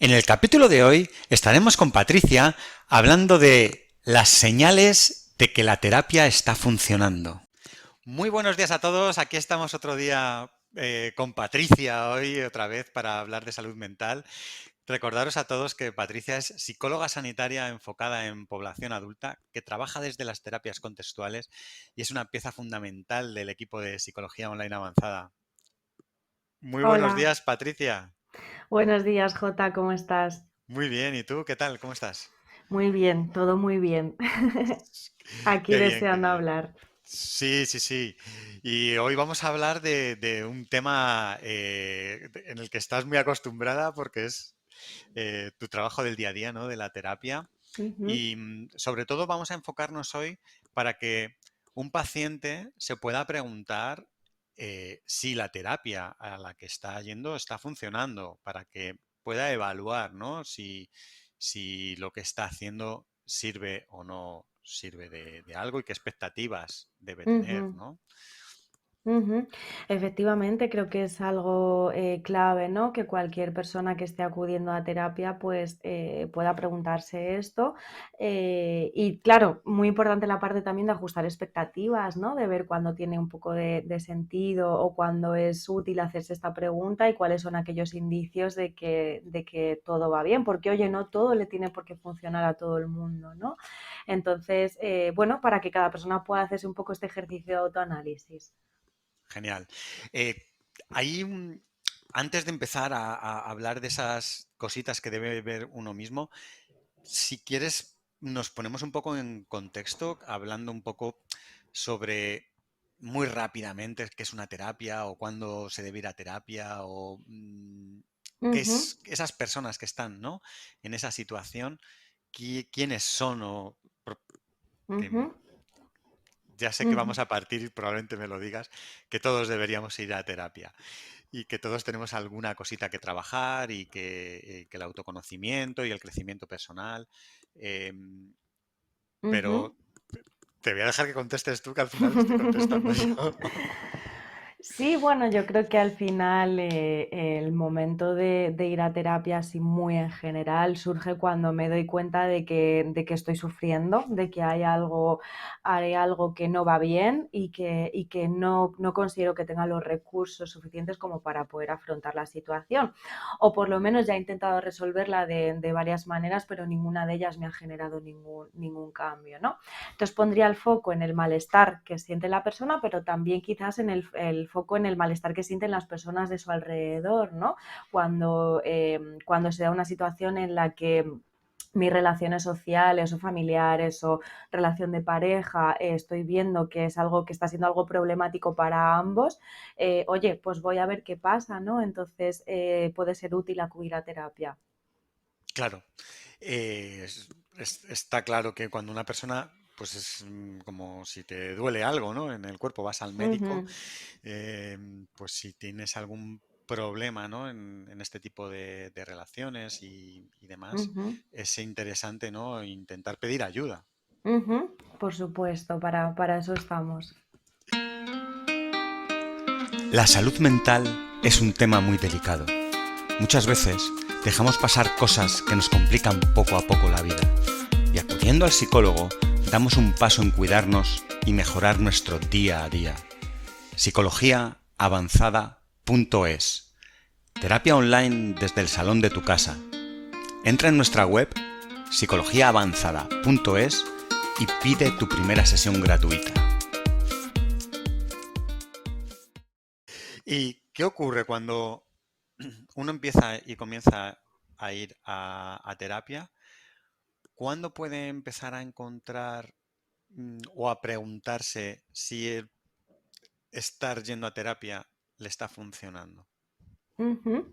En el capítulo de hoy estaremos con Patricia hablando de las señales de que la terapia está funcionando. Muy buenos días a todos, aquí estamos otro día con Patricia hoy otra vez para hablar de salud mental. Recordaros a todos que Patricia es psicóloga sanitaria enfocada en población adulta que trabaja desde las terapias contextuales y es una pieza fundamental del equipo de psicología online avanzada. Muy buenos Hola, días, Patricia. buenos días, Jota, ¿cómo estás? Muy bien, ¿y tú qué tal? ¿Cómo estás? Muy bien, todo muy bien. Aquí Qué bien, qué deseando bien. hablar. Sí, sí, sí. Y hoy vamos a hablar de un tema en el que estás muy acostumbrada porque es tu trabajo del día a día, ¿no? De la terapia. Ujú, Y sobre todo vamos a enfocarnos hoy para que un paciente se pueda preguntar si la terapia a la que está yendo está funcionando, para que pueda evaluar, ¿no? Si lo que está haciendo sirve o no sirve de algo y qué expectativas debe tener, ujú. ¿no? Ujú. Efectivamente, creo que es algo clave, ¿no? Que cualquier persona que esté acudiendo a terapia, pues pueda preguntarse esto. Y claro, muy importante la parte también de ajustar expectativas, ¿no? De ver cuándo tiene un poco de sentido o cuándo es útil hacerse esta pregunta y cuáles son aquellos indicios de que todo va bien, porque oye, no todo le tiene por qué funcionar a todo el mundo, ¿no? Entonces, bueno, para que cada persona pueda hacerse un poco este ejercicio de autoanálisis. Genial. Eh, ahí, antes de empezar a hablar de esas cositas que debe ver uno mismo, si quieres, nos ponemos un poco en contexto, hablando un poco sobre muy rápidamente qué es una terapia o cuándo se debe ir a terapia o qué Ujú, es esas personas que están, ¿no? En esa situación, quiénes son o que ujú, ya sé que ujú, vamos a partir, y probablemente me lo digas, que todos deberíamos ir a terapia y que todos tenemos alguna cosita que trabajar y que el autoconocimiento y el crecimiento personal. em, ujú. pero te voy a dejar que contestes tú, que al final estoy contestando yo. Sí, bueno, yo creo que al final el momento de ir a terapia así muy en general surge cuando me doy cuenta de que estoy sufriendo, de que hay algo que no va bien y que no considero que tenga los recursos suficientes como para poder afrontar la situación. O por lo menos ya he intentado resolverla de varias maneras, pero ninguna de ellas me ha generado ningún cambio, ¿no? Entonces pondría el foco en el malestar que siente la persona, pero también quizás en el foco en el malestar que sienten las personas de su alrededor, ¿no? Cuando se da una situación en la que mis relaciones sociales o familiares o relación de pareja, estoy viendo que es algo que está siendo algo problemático para ambos, oye, pues voy a ver qué pasa, ¿no? Entonces puede ser útil acudir a terapia. Claro, está claro que cuando una persona, pues es como si te duele algo, ¿no? En el cuerpo vas al Uh médico, -huh, pues si tienes algún problema, ¿no? En este tipo de relaciones y uh demás, -huh, es interesante, ¿no? Intentar pedir ayuda. uh -huh. Por supuesto, para eso estamos. La salud mental es un tema muy delicado. Muchas veces dejamos pasar cosas que nos complican poco a poco la vida y acudiendo al psicólogo damos un paso en cuidarnos y mejorar nuestro día a día. Psicologiaavanzada.es. Terapia online desde el salón de tu casa. Entra en nuestra web psicologiaavanzada.es y pide tu primera sesión gratuita. ¿Y qué ocurre cuando uno empieza y comienza a ir a terapia? ¿Cuándo puede empezar a encontrar o a preguntarse si el estar yendo a terapia le está funcionando? Ujú.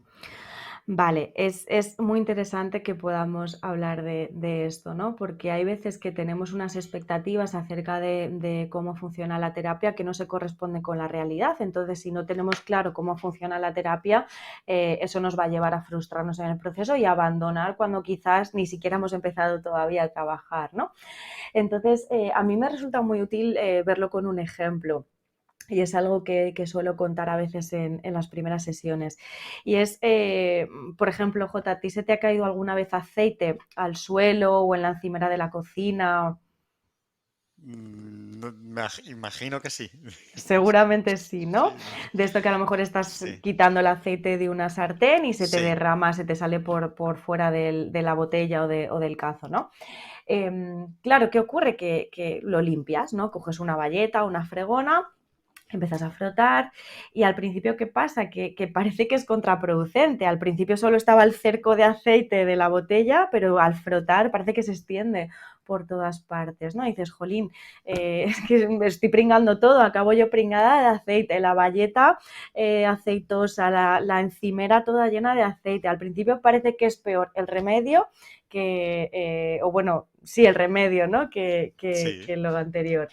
Vale, es muy interesante que podamos hablar de esto, ¿no? Porque hay veces que tenemos unas expectativas acerca de cómo funciona la terapia que no se corresponden con la realidad. Entonces, si no tenemos claro cómo funciona la terapia, eso nos va a llevar a frustrarnos en el proceso y a abandonar cuando quizás ni siquiera hemos empezado todavía a trabajar, ¿no? Entonces, a mí me resulta muy útil verlo con un ejemplo. y es algo que suelo contar a veces en las primeras sesiones. Y es, por ejemplo, Jota, ¿a ti se te ha caído alguna vez aceite al suelo o en la encimera de la cocina? Imagino que sí. Seguramente sí, ¿no? Sí, De esto que a lo mejor estás sí, quitando el aceite de una sartén y se te sí, derrama, se te sale por fuera de la botella o del cazo, ¿no? Claro, ¿qué ocurre? Que lo limpias, ¿no? Coges una bayeta, una fregona, empiezas a frotar y al principio, ¿qué pasa? Que parece que es contraproducente. Al principio solo estaba el cerco de aceite de la botella, pero al frotar parece que se extiende por todas partes, ¿no? Y dices, jolín, es que me estoy pringando todo, acabo yo pringada de aceite, la bayeta aceitosa, la encimera toda llena de aceite. Al principio parece que es peor el remedio o bueno, sí, el remedio, ¿no? sí. Que lo anterior.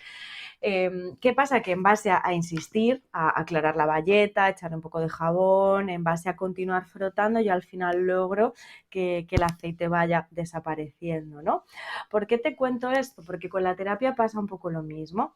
¿Qué pasa? Que en base a insistir, a aclarar la bayeta, a echar un poco de jabón, en base a continuar frotando, yo al final logro que el aceite vaya desapareciendo, ¿no? ¿Por qué te cuento esto? Porque con la terapia pasa un poco lo mismo.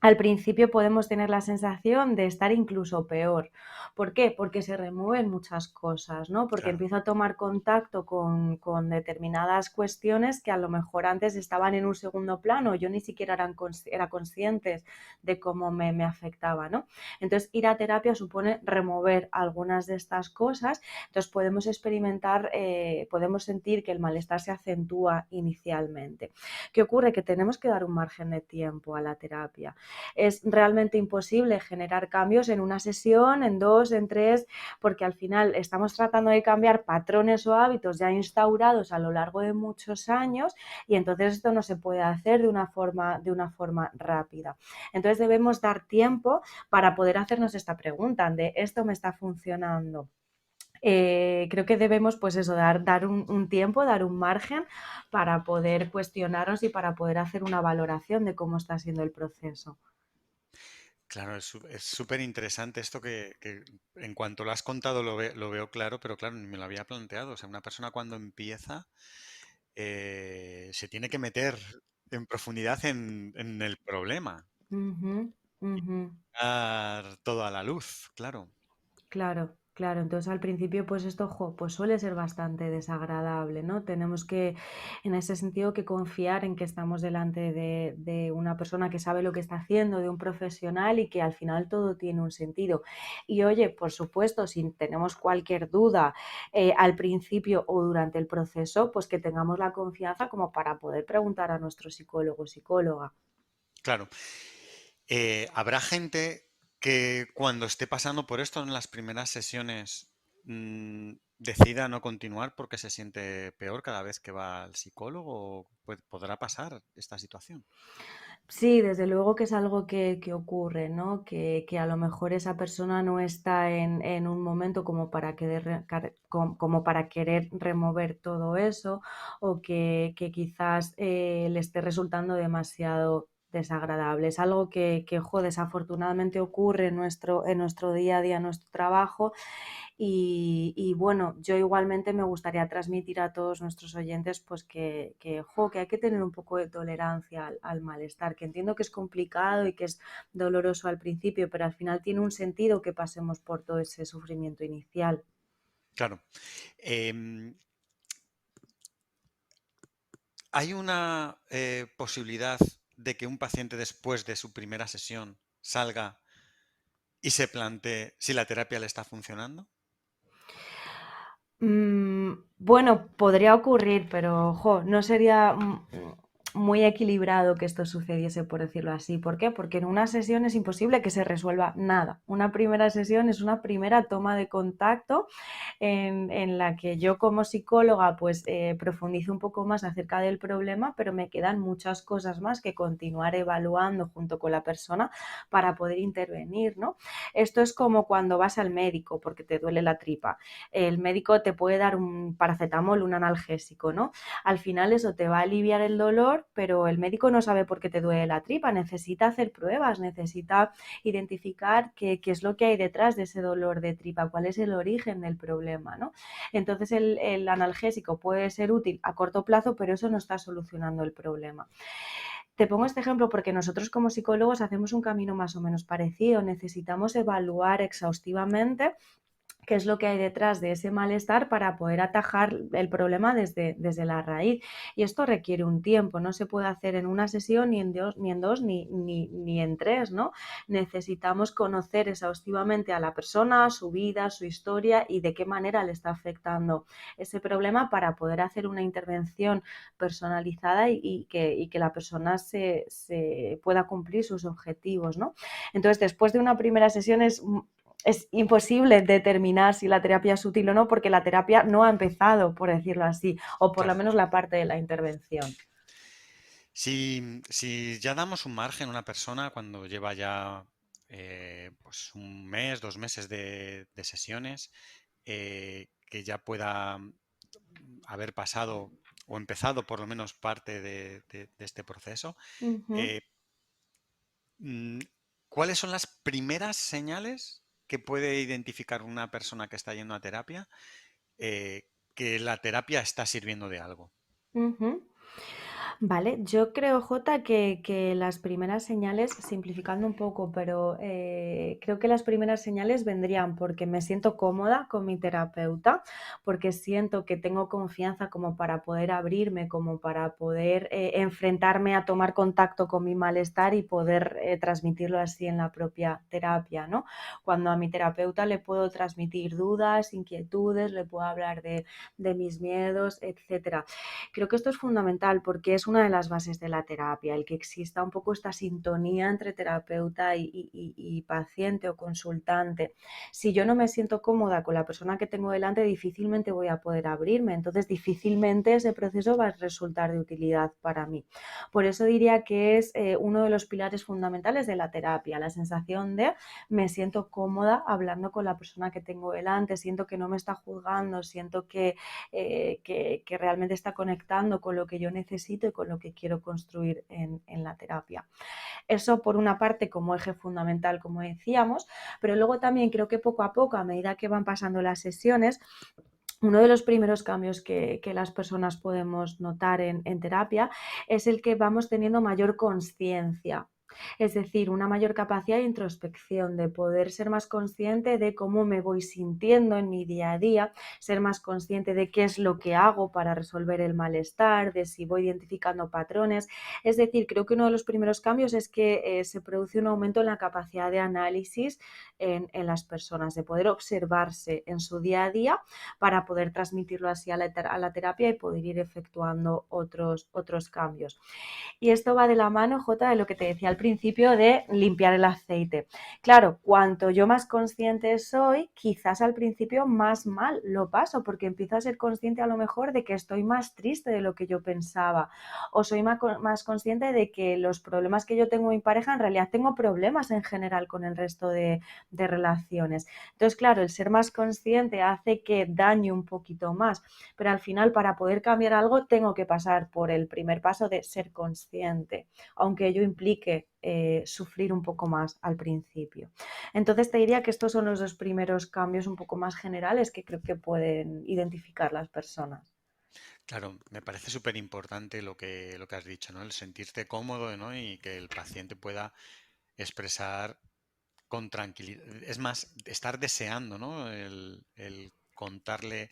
Al principio podemos tener la sensación de estar incluso peor. ¿Por qué? Porque se remueven muchas cosas, ¿no? Porque Claro. empiezo a tomar contacto con determinadas cuestiones que a lo mejor antes estaban en un segundo plano, yo ni siquiera era conscientes de cómo me afectaba, ¿no? Entonces, ir a terapia supone remover algunas de estas cosas, entonces podemos experimentar, podemos sentir que el malestar se acentúa inicialmente. ¿Qué ocurre? Que tenemos que dar un margen de tiempo a la terapia. Es realmente imposible generar cambios en una sesión, en dos, en tres, porque al final estamos tratando de cambiar patrones o hábitos ya instaurados a lo largo de muchos años y entonces esto no se puede hacer de una forma rápida. Entonces debemos dar tiempo para poder hacernos esta pregunta de ¿esto me está funcionando? Creo que debemos, pues eso, dar un tiempo, dar un margen para poder cuestionarnos y para poder hacer una valoración de cómo está siendo el proceso. Claro, es súper interesante esto que en cuanto lo has contado lo veo claro, pero claro, ni me lo había planteado. O sea, una persona cuando empieza se tiene que meter en profundidad en el problema Ujú, ujú. y dar todo a la luz, claro. Claro, claro. Entonces al principio, pues esto, pues suele ser bastante desagradable, ¿no? Tenemos que, en ese sentido, que confiar en que estamos delante de una persona que sabe lo que está haciendo, de un profesional y que al final todo tiene un sentido. Y oye, por supuesto, si tenemos cualquier duda al principio o durante el proceso, pues que tengamos la confianza como para poder preguntar a nuestro psicólogo o psicóloga. Claro. Habrá gente que cuando esté pasando por esto en las primeras sesiones decida no continuar porque se siente peor cada vez que va al psicólogo. ¿O podrá pasar esta situación? Sí, desde luego que es algo que ocurre, ¿no? Que a lo mejor esa persona no está en un momento como para querer, como para querer remover todo eso o que quizás le esté resultando demasiado desagradable. Es algo jo, desafortunadamente ocurre en nuestro día a día, en nuestro trabajo y bueno, yo igualmente me gustaría transmitir a todos nuestros oyentes pues que hay que tener un poco de tolerancia al malestar, que entiendo que es complicado y que es doloroso al principio, pero al final tiene un sentido que pasemos por todo ese sufrimiento inicial. Claro. Em, ¿Hay una posibilidad de que un paciente después de su primera sesión salga y se plantee si la terapia le está funcionando? Bueno, podría ocurrir, pero no sería muy equilibrado que esto sucediese, por decirlo así. ¿Por qué? Porque en una sesión es imposible que se resuelva nada. Una primera sesión es una primera toma de contacto en la que yo como psicóloga pues profundizo un poco más acerca del problema, pero me quedan muchas cosas más que continuar evaluando junto con la persona para poder intervenir, ¿no? Esto es como cuando vas al médico porque te duele la tripa. El médico te puede dar un paracetamol, un analgésico, ¿no? Al final eso te va a aliviar el dolor, pero el médico no sabe por qué te duele la tripa, necesita hacer pruebas, necesita identificar qué es lo que hay detrás de ese dolor de tripa, cuál es el origen del problema, ¿no? Entonces el analgésico puede ser útil a corto plazo, pero eso no está solucionando el problema. Te pongo este ejemplo porque nosotros como psicólogos hacemos un camino más o menos parecido. Necesitamos evaluar exhaustivamente qué es lo que hay detrás de ese malestar para poder atajar el problema desde la raíz. Y esto requiere un tiempo, no se puede hacer en una sesión, ni en tres, ¿no? Necesitamos conocer exhaustivamente a la persona, su vida, su historia y de qué manera le está afectando ese problema para poder hacer una intervención personalizada y que la persona se pueda cumplir sus objetivos, ¿no? Entonces, después de una primera sesión es imposible determinar si la terapia es útil o no, porque la terapia no ha empezado, por decirlo así, o por lo Claro. menos la parte de la intervención. Si ya damos un margen a una persona cuando lleva ya pues un mes, 2 meses de sesiones, que ya pueda haber pasado o empezado por lo menos parte de este proceso, Ujú, eh, mm, ¿cuáles son las primeras señales que puede identificar una persona que está yendo a terapia que la terapia está sirviendo de algo? ujú. Vale, yo creo, Jota, que las primeras señales, simplificando un poco, pero creo que las primeras señales vendrían porque me siento cómoda con mi terapeuta, porque siento que tengo confianza como para poder abrirme, como para poder enfrentarme a tomar contacto con mi malestar y poder transmitirlo así en la propia terapia, ¿no? Cuando a mi terapeuta le puedo transmitir dudas, inquietudes, le puedo hablar de mis miedos, etcétera. Creo que esto es fundamental porque es una de las bases de la terapia, el que exista un poco esta sintonía entre terapeuta y paciente o consultante. Si yo no me siento cómoda con la persona que tengo delante, difícilmente voy a poder abrirme, entonces difícilmente ese proceso va a resultar de utilidad para mí. Por eso diría que es uno de los pilares fundamentales de la terapia, la sensación de me siento cómoda hablando con la persona que tengo delante, siento que no me está juzgando, siento que realmente está conectando con lo que yo necesito y con lo que quiero construir en la terapia. Eso por una parte como eje fundamental, como decíamos, pero luego también creo que poco a poco, a medida que van pasando las sesiones, uno de los primeros cambios que las personas podemos notar en terapia es el que vamos teniendo mayor conciencia. Es decir, una mayor capacidad de introspección, de poder ser más consciente de cómo me voy sintiendo en mi día a día, ser más consciente de qué es lo que hago para resolver el malestar, de si voy identificando patrones. Es decir, creo que uno de los primeros cambios es que se produce un aumento en la capacidad de análisis en las personas, de poder observarse en su día a día para poder transmitirlo así a la terapia y poder ir efectuando otros cambios. Y esto va de la mano, Jota, de lo que te decía al principio de limpiar el aceite. Claro, cuanto yo más consciente soy, quizás al principio más mal lo paso, porque empiezo a ser consciente a lo mejor de que estoy más triste de lo que yo pensaba, o soy más consciente de que los problemas que yo tengo en mi pareja, en realidad tengo problemas en general con el resto de relaciones. Entonces, claro, el ser más consciente hace que dañe un poquito más, pero al final para poder cambiar algo tengo que pasar por el primer paso de ser consciente, aunque ello implique sufrir un poco más al principio. Entonces te diría que estos son los dos primeros cambios un poco más generales que creo que pueden identificar las personas. Claro, me parece súper importante lo que has dicho, ¿no? El sentirte cómodo, ¿no? Y que el paciente pueda expresar con tranquilidad. Es más, estar deseando, ¿no? El contarle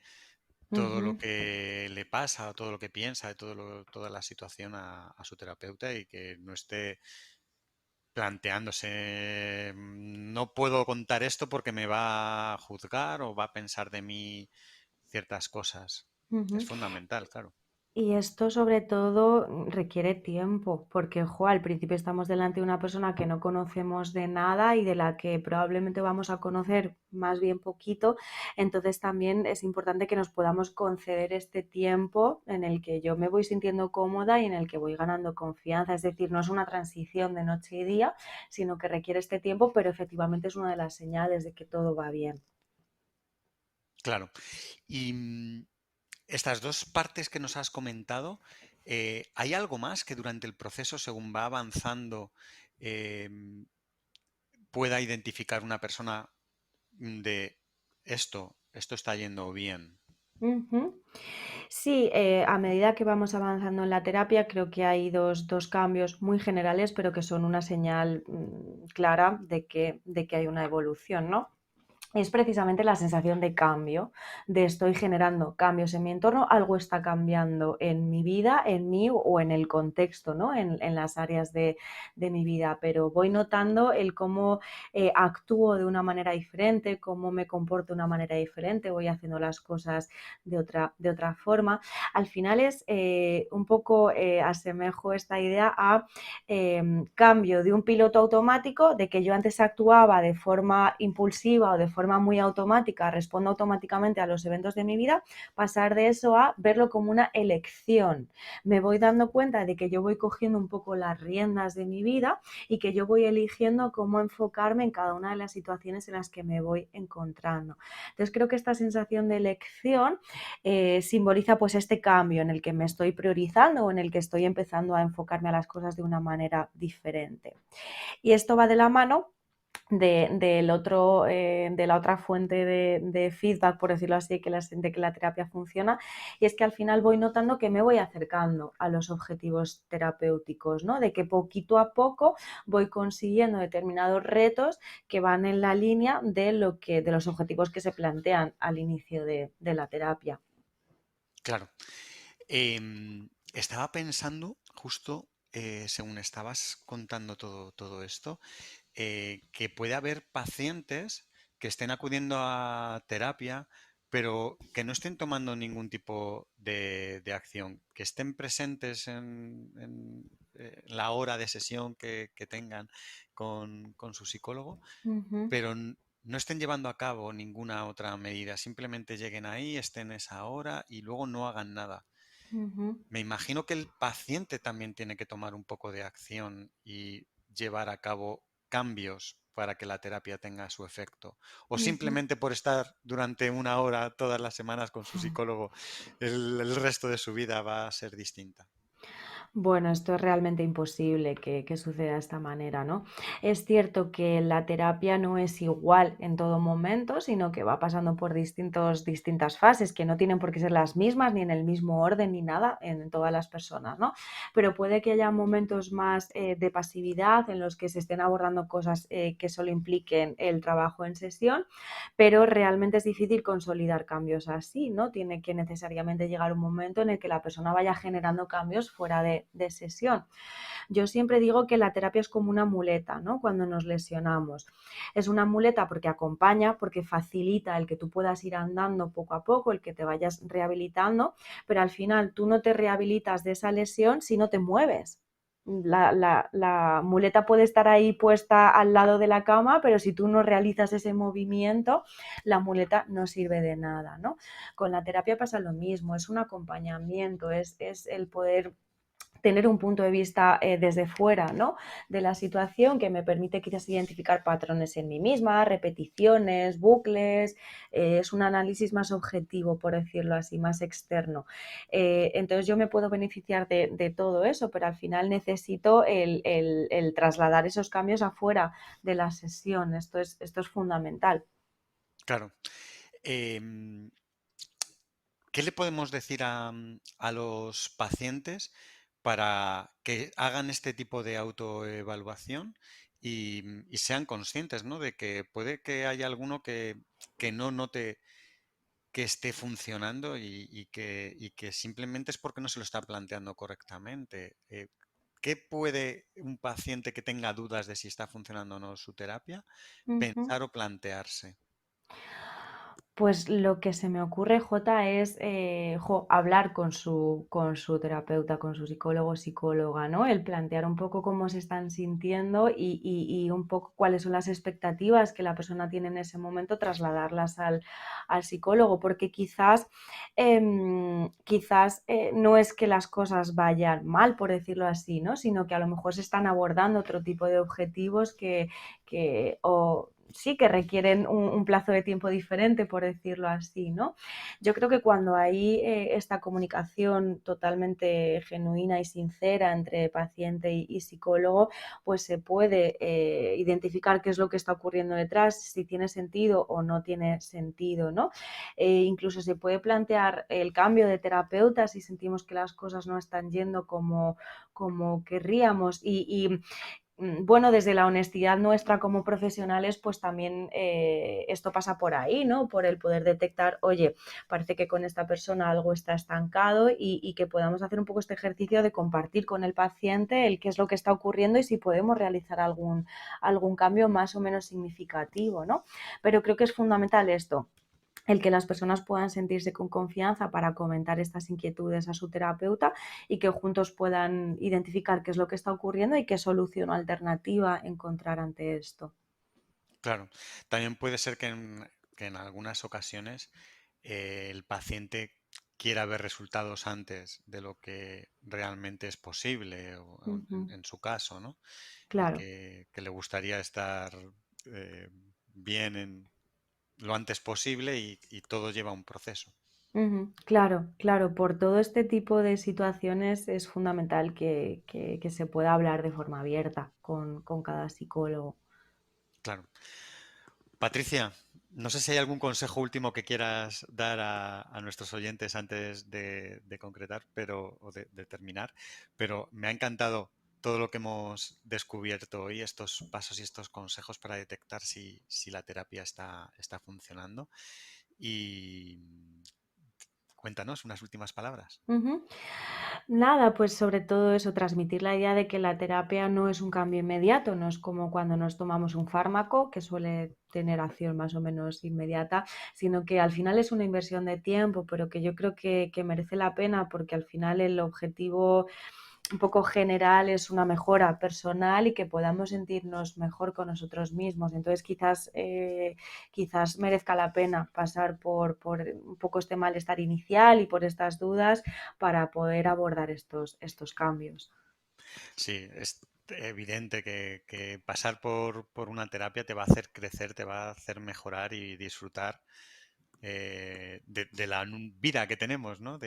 todo lo Ujú, que le pasa, todo lo que piensa, toda la situación a su terapeuta y que no esté planteándose, no puedo contar esto porque me va a juzgar o va a pensar de mí ciertas cosas. Es ujú. fundamental, claro. Y esto sobre todo requiere tiempo, porque al principio estamos delante de una persona que no conocemos de nada y de la que probablemente vamos a conocer más bien poquito. Entonces también es importante que nos podamos conceder este tiempo en el que yo me voy sintiendo cómoda y en el que voy ganando confianza. Es decir, no es una transición de noche y día, sino que requiere este tiempo, pero efectivamente es una de las señales de que todo va bien. Claro. Y estas dos partes que nos has comentado, ¿hay algo más que durante el proceso, según va avanzando, em, pueda identificar una persona de esto está yendo bien? Ujú. Sí, a medida que vamos avanzando en la terapia, creo que hay dos cambios muy generales, pero que son una señal clara de que hay una evolución, ¿no? Es precisamente la sensación de cambio, de estoy generando cambios en mi entorno, algo está cambiando en mi vida, en mí o en el contexto, ¿no? En las áreas de mi vida, pero voy notando el cómo actúo de una manera diferente, cómo me comporto de una manera diferente, voy haciendo las cosas de otra forma. Al final es un poco, asemejo esta idea a cambio de un piloto automático, de que yo antes actuaba de forma impulsiva o de forma muy automática, respondo automáticamente a los eventos de mi vida, pasar de eso a verlo como una elección. Me voy dando cuenta de que yo voy cogiendo un poco las riendas de mi vida y que yo voy eligiendo cómo enfocarme en cada una de las situaciones en las que me voy encontrando. Entonces creo que esta sensación de elección simboliza pues este cambio en el que me estoy priorizando o en el que estoy empezando a enfocarme a las cosas de una manera diferente. Y esto va de la mano de la otra fuente de feedback, por decirlo así, de que la terapia funciona, y es que al final voy notando que me voy acercando a los objetivos terapéuticos, ¿no? De que poquito a poco voy consiguiendo determinados retos que van en la línea de los objetivos que se plantean al inicio de la terapia. Claro. Estaba pensando justo según estabas contando todo esto, que puede haber pacientes que estén acudiendo a terapia, pero que no estén tomando ningún tipo de acción, que estén presentes en la hora de sesión que tengan con su psicólogo, Ujú, pero no estén llevando a cabo ninguna otra medida, simplemente lleguen ahí, estén esa hora y luego no hagan nada. ujú, Me imagino que el paciente también tiene que tomar un poco de acción y llevar a cabo cambios para que la terapia tenga su efecto. O ujú. simplemente por estar durante una hora todas las semanas con su psicólogo, el resto de su vida va a ser distinta. Bueno, esto es realmente imposible que suceda de esta manera, ¿no? Es cierto que la terapia no es igual en todo momento, sino que va pasando por distintas fases, que no tienen por qué ser las mismas, ni en el mismo orden, ni nada en todas las personas, ¿no? Pero puede que haya momentos más de pasividad en los que se estén abordando cosas que solo impliquen el trabajo en sesión, pero realmente es difícil consolidar cambios así, ¿no? Tiene que necesariamente llegar un momento en el que la persona vaya generando cambios fuera de sesión. Yo siempre digo que la terapia es como una muleta, ¿no? Cuando nos lesionamos. Es una muleta porque acompaña, porque facilita el que tú puedas ir andando poco a poco, el que te vayas rehabilitando, pero al final tú no te rehabilitas de esa lesión si no te mueves. La muleta puede estar ahí puesta al lado de la cama, pero si tú no realizas ese movimiento, la muleta no sirve de nada, ¿no? Con la terapia pasa lo mismo, es un acompañamiento, es el poder tener un punto de vista desde fuera, ¿no? De la situación, que me permite quizás identificar patrones en mí misma, repeticiones, bucles, es un análisis más objetivo, por decirlo así, más externo. Entonces yo me puedo beneficiar de todo eso, pero al final necesito el trasladar esos cambios afuera de la sesión. Esto es fundamental. Claro. Em, ¿Qué le podemos decir a los pacientes para que hagan este tipo de autoevaluación y sean conscientes, ¿no? De que puede que haya alguno que no note que esté funcionando y que simplemente es porque no se lo está planteando correctamente. ¿Qué puede un paciente que tenga dudas de si está funcionando o no su terapia Ujú. pensar o plantearse? Pues lo que se me ocurre, Jota, es hablar con su terapeuta, con su psicólogo o psicóloga, ¿no? El plantear un poco cómo se están sintiendo y un poco cuáles son las expectativas que la persona tiene en ese momento, trasladarlas al psicólogo, porque quizás no es que las cosas vayan mal, por decirlo así, ¿no? Sino que a lo mejor se están abordando otro tipo de objetivos que o sí que requieren un plazo de tiempo diferente, por decirlo así, ¿no? Yo creo que cuando hay esta comunicación totalmente genuina y sincera entre paciente y psicólogo, pues se puede identificar qué es lo que está ocurriendo detrás, si tiene sentido o no tiene sentido, ¿no? Incluso se puede plantear el cambio de terapeuta si sentimos que las cosas no están yendo como querríamos bueno, desde la honestidad nuestra como profesionales, pues también esto pasa por ahí, ¿no? Por el poder detectar, oye, parece que con esta persona algo está estancado y que podamos hacer un poco este ejercicio de compartir con el paciente el qué es lo que está ocurriendo y si podemos realizar algún cambio más o menos significativo, ¿no? Pero creo que es fundamental esto, el que las personas puedan sentirse con confianza para comentar estas inquietudes a su terapeuta y que juntos puedan identificar qué es lo que está ocurriendo y qué solución o alternativa encontrar ante esto. Claro, también puede ser que en algunas ocasiones el paciente quiera ver resultados antes de lo que realmente es posible, o Ujú, en su caso, ¿no? Y claro. que le gustaría estar eh, bien lo antes posible y todo lleva un proceso. Ujú, claro, claro, por todo este tipo de situaciones es fundamental que se pueda hablar de forma abierta con cada psicólogo. Claro. Patricia, no sé si hay algún consejo último que quieras dar a nuestros oyentes antes de concretar, o de terminar, pero me ha encantado todo lo que hemos descubierto hoy, estos pasos y estos consejos para detectar si la terapia está funcionando. Y cuéntanos unas últimas palabras. Ujú. Nada, pues sobre todo eso, transmitir la idea de que la terapia no es un cambio inmediato, no es como cuando nos tomamos un fármaco, que suele tener acción más o menos inmediata, sino que al final es una inversión de tiempo, pero que yo creo que merece la pena porque al final el objetivo un poco general es una mejora personal y que podamos sentirnos mejor con nosotros mismos. Entonces quizás merezca la pena pasar por un poco este malestar inicial y por estas dudas para poder abordar estos cambios. Sí, es evidente que pasar por una terapia te va a hacer crecer, te va a hacer mejorar y disfrutar de la vida que tenemos, ¿no?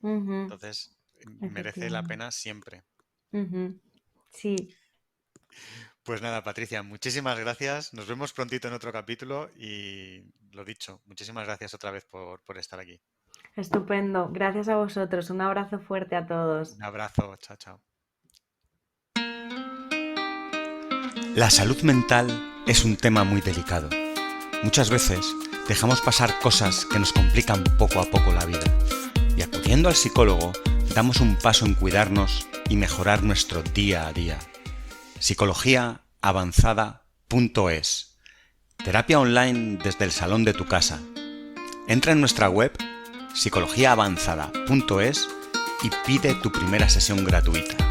Ujú, Entonces, merece la efectivamente. pena siempre. Ujú, sí, Pues nada, Patricia, muchísimas gracias. Nos vemos prontito en otro capítulo y lo dicho, muchísimas gracias otra vez por estar aquí. estupendo. Gracias a vosotros. Un abrazo fuerte a todos. Un abrazo, chao, chao. La salud mental es un tema muy delicado. Muchas veces dejamos pasar cosas que nos complican poco a poco la vida y acudiendo al psicólogo damos un paso en cuidarnos y mejorar nuestro día a día. Psicologiaavanzada.es. Terapia online desde el salón de tu casa. Entra en nuestra web psicologiaavanzada.es y pide tu primera sesión gratuita.